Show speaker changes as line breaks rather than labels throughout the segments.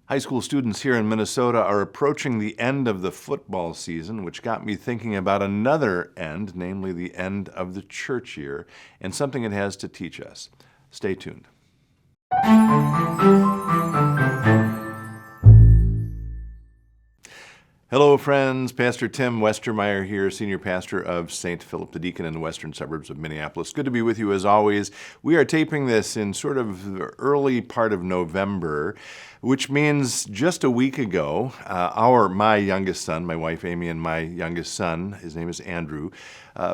High school students here in Minnesota are approaching the end of the football season, which got me thinking about another end, namely the end of the church year, and something it has to teach us. Stay tuned. Hello, friends. Pastor Tim Westermeyer here, Senior Pastor of St. Philip the Deacon in the western suburbs of Minneapolis. Good to be with you as always. We are taping this in sort of the early part of November, which means just a week ago, my youngest son, my wife Amy and my youngest son, his name is Andrew,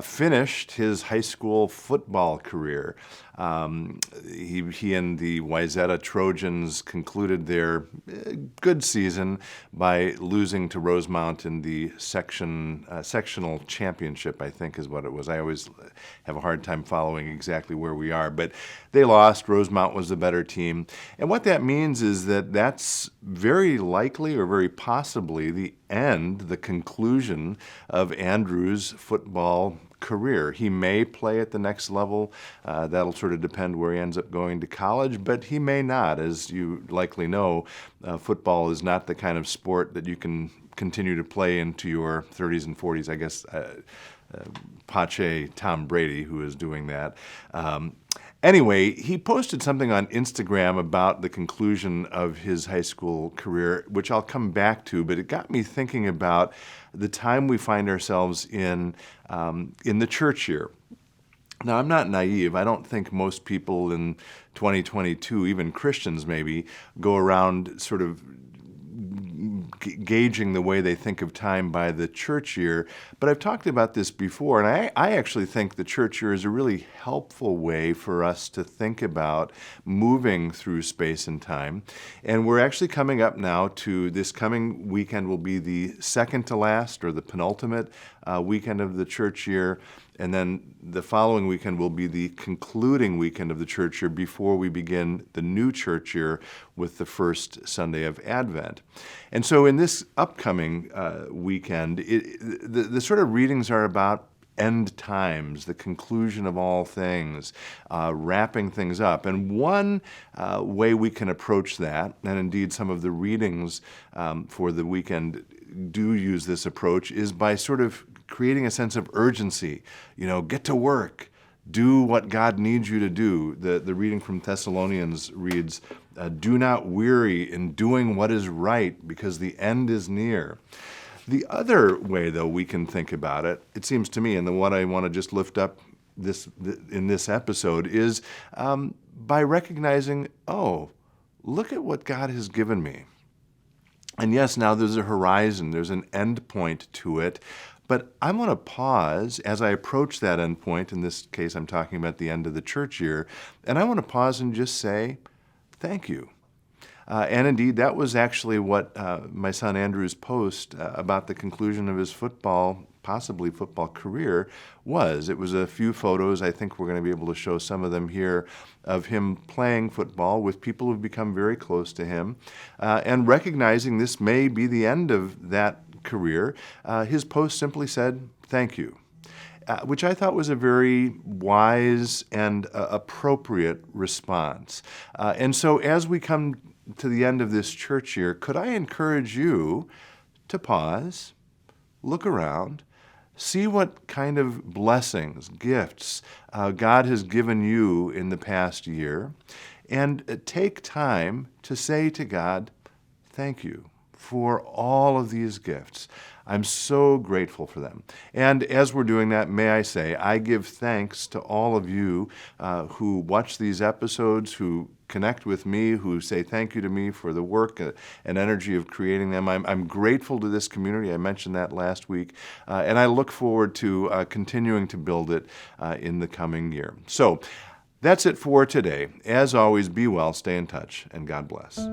finished his high school football career. He and the Wayzata Trojans concluded their good season by losing to Rosemount in the sectional championship, I think is what it was. I always have a hard time following exactly where we are, but they lost. Rosemount was the better team. And what that means is that that's very likely or very possibly the conclusion of Andrew's football career. He may play at the next level. That'll sort of depend where he ends up going to college, but he may not. As you likely know, football is not the kind of sport that you can continue to play into your 30s and 40s. I guess Pache Tom Brady, who is doing that. Anyway, he posted something on Instagram about the conclusion of his high school career, which I'll come back to, but it got me thinking about the time we find ourselves in the church year. Now, I'm not naive. I don't think most people in 2022, even Christians maybe, go around sort of gauging the way they think of time by the church year. But I've talked about this before, and I actually think the church year is a really helpful way for us to think about moving through space and time. And we're actually coming up now to this coming weekend will be the second to last or the penultimate weekend of the church year. And then the following weekend will be the concluding weekend of the church year before we begin the new church year with the first Sunday of Advent. And so in this upcoming weekend, the sort of readings are about end times, the conclusion of all things, wrapping things up. And one way we can approach that, and indeed some of the readings for the weekend do use this approach, is by sort of creating a sense of urgency. Get to work. Do what God needs you to do. The reading from Thessalonians reads, do not weary in doing what is right, because the end is near. The other way, though, we can think about it, it seems to me, and the one I want to just lift up in this episode, is by recognizing, look at what God has given me. And yes, now there's a horizon, there's an end point to it, but I'm going to pause as I approach that end point. In this case, I'm talking about the end of the church year, and I want to pause and just say, thank you. And indeed, that was actually what my son Andrew's post about the conclusion of his possibly football career was. It was a few photos, I think we're going to be able to show some of them here, of him playing football with people who've become very close to him. And recognizing this may be the end of that career, his post simply said, thank you. Which I thought was a very wise and appropriate response. And so as we come to the end of this church year, could I encourage you to pause, look around, see what kind of blessings, gifts God has given you in the past year, and take time to say to God, thank you for all of these gifts. I'm so grateful for them. And as we're doing that, may I say, I give thanks to all of you who watch these episodes, who connect with me, who say thank you to me for the work and energy of creating them. I'm grateful to this community. I mentioned that last week. And I look forward to continuing to build it in the coming year. So that's it for today. As always, be well, stay in touch, and God bless.